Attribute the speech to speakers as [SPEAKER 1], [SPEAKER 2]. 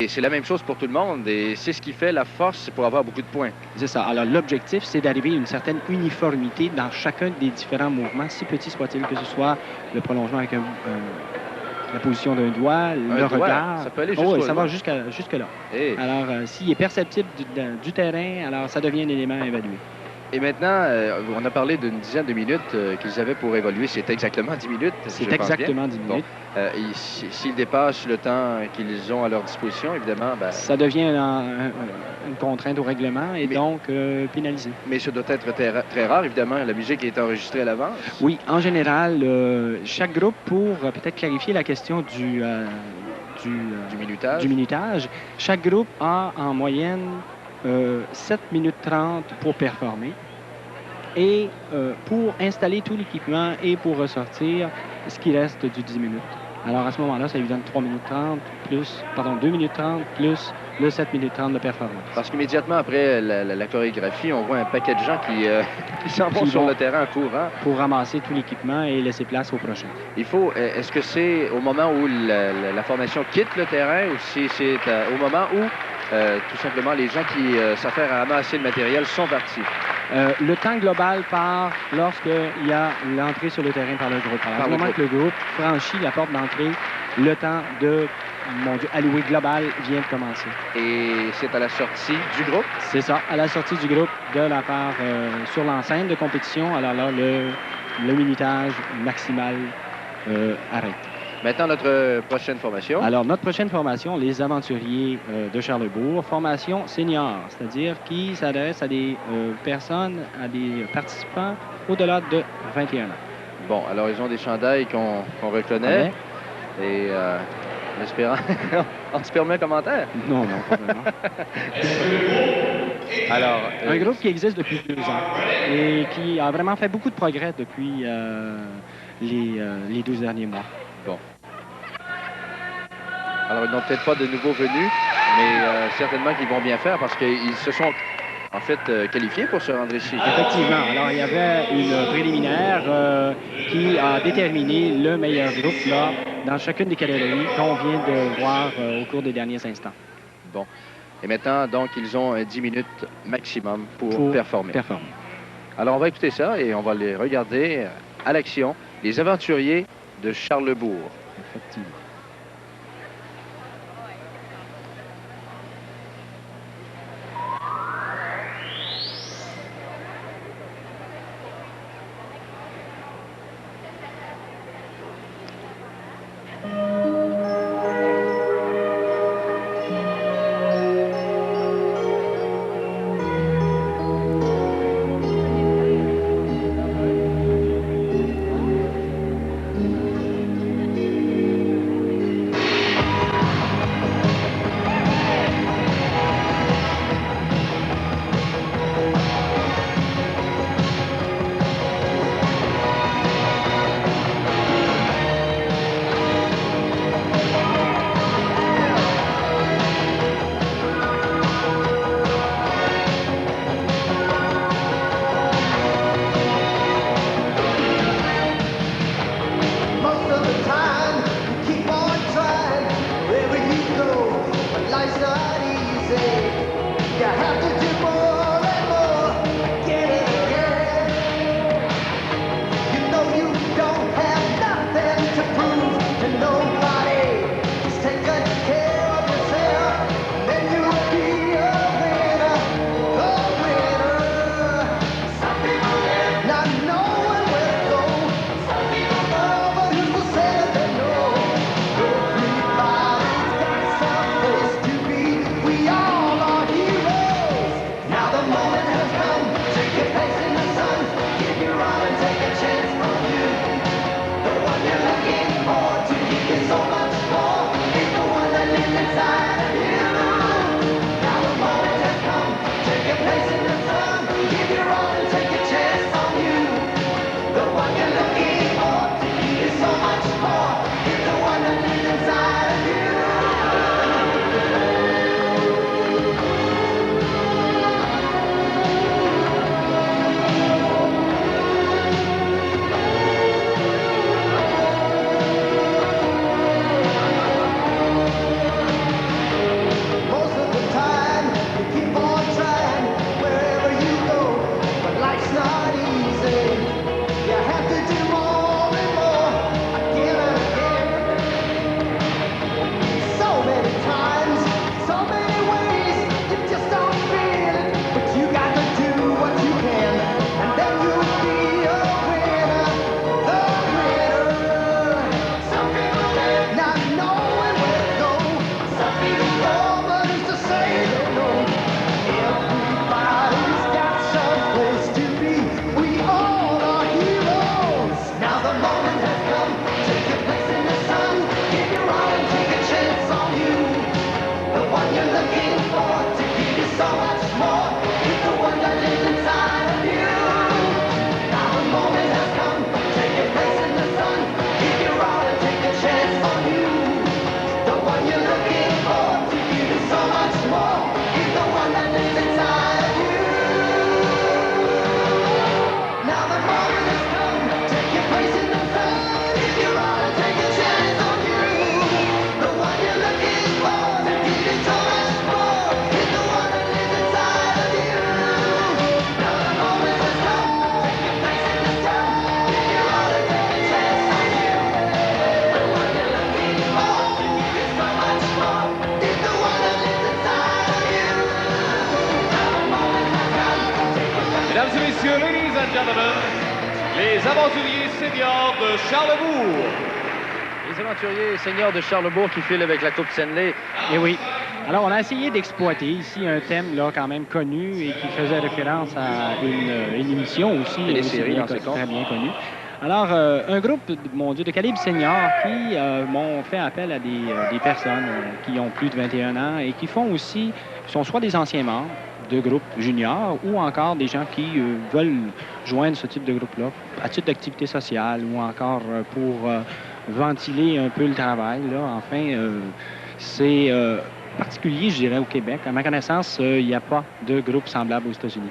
[SPEAKER 1] Et c'est la même chose pour tout le monde et c'est ce qui fait la force, c'est pour avoir beaucoup de points.
[SPEAKER 2] C'est ça. Alors, l'objectif, c'est d'arriver à une certaine uniformité dans chacun des différents mouvements, si petit soit-il, que ce soit le prolongement avec la position d'un doigt, le regard.
[SPEAKER 1] Ça peut aller
[SPEAKER 2] oui,
[SPEAKER 1] jusqu'au
[SPEAKER 2] ça
[SPEAKER 1] doigt.
[SPEAKER 2] va jusque-là.
[SPEAKER 1] Et,
[SPEAKER 2] Alors, s'il est perceptible du terrain, alors ça devient un élément à évaluer.
[SPEAKER 1] et maintenant, on a parlé d'une dizaine de minutes qu'ils avaient pour évoluer. C'est exactement 10 minutes.
[SPEAKER 2] C'est
[SPEAKER 1] je pense
[SPEAKER 2] exactement
[SPEAKER 1] bien.
[SPEAKER 2] 10 minutes.
[SPEAKER 1] Bon, s'ils dépassent le temps qu'ils ont à leur disposition, évidemment... Ben,
[SPEAKER 2] ça devient une contrainte au règlement et donc pénalisé.
[SPEAKER 1] Mais ça doit être très rare, évidemment. La musique est enregistrée à l'avance.
[SPEAKER 2] Oui, en général, chaque groupe, pour peut-être clarifier la question du minutage, chaque groupe a en moyenne 7 minutes 30 pour performer. Et pour installer tout l'équipement et pour ressortir, ce qui reste du 10 minutes. Alors, à ce moment-là, ça lui donne 3 minutes 30 plus, 2 minutes 30 plus le 7 minutes 30 de performance.
[SPEAKER 1] Parce qu'immédiatement après la chorégraphie, on voit un paquet de gens qui s'en vont sur le terrain en courant.
[SPEAKER 2] Pour ramasser tout l'équipement et laisser place au prochain.
[SPEAKER 1] Est-ce que c'est au moment où la formation quitte le terrain ou si c'est au moment où tout simplement les gens qui s'affairent à ramasser le matériel sont partis?
[SPEAKER 2] Le temps global part lorsqu'il y a l'entrée sur le terrain par le groupe. Alors, au moment que le groupe franchit la porte d'entrée, le temps de, alloué global vient de commencer.
[SPEAKER 1] Et c'est à la sortie du groupe?
[SPEAKER 2] C'est ça, à la sortie du groupe de la part sur l'enceinte de compétition. Alors là, le minutage maximal arrête.
[SPEAKER 1] Maintenant, notre prochaine formation.
[SPEAKER 2] Alors, notre prochaine formation, les aventuriers de Charlesbourg, formation senior, c'est-à-dire qui s'adresse à des personnes, à des participants au-delà de 21 ans.
[SPEAKER 1] Bon, alors ils ont des chandails qu'on reconnaît. Et en espérant... On se permet un commentaire?
[SPEAKER 2] Non, pas vraiment.
[SPEAKER 1] Alors,
[SPEAKER 2] un groupe qui existe depuis 2 ans et qui a vraiment fait beaucoup de progrès depuis les 12 derniers mois.
[SPEAKER 1] Bon. Alors, ils n'ont peut-être pas de nouveaux venus, mais certainement qu'ils vont bien faire parce qu'ils se sont, en fait, qualifiés pour se rendre ici.
[SPEAKER 2] Effectivement. Alors, il y avait une préliminaire qui a déterminé le meilleur groupe là, dans chacune des catégories qu'on vient de voir au cours des derniers instants.
[SPEAKER 1] Bon. Et maintenant, donc, ils ont 10 minutes maximum pour performer. Alors, on va écouter ça et on va les regarder à l'action. Les aventuriers de Charlesbourg.
[SPEAKER 2] Effectivement.
[SPEAKER 3] messieurs, ladies and gentlemen, les aventuriers seniors de Charlebourg.
[SPEAKER 1] Les aventuriers seniors de Charlebourg qui filent avec la Coupe Stanley.
[SPEAKER 2] Et oui. Alors, on a essayé d'exploiter ici un thème là quand même connu et qui faisait référence à une émission aussi,
[SPEAKER 1] Et les séries,
[SPEAKER 2] bien,
[SPEAKER 1] dans ces
[SPEAKER 2] très bien connue. Alors, un groupe, mon Dieu, de calibre senior qui m'ont fait appel à des personnes qui ont plus de 21 ans et qui sont soit des anciens membres de groupes juniors ou encore des gens qui veulent joindre ce type de groupe-là à titre d'activité sociale ou encore pour ventiler un peu le travail. Là. Enfin, c'est particulier, je dirais, au Québec. À ma connaissance, il n'y a pas de groupe semblable aux États-Unis.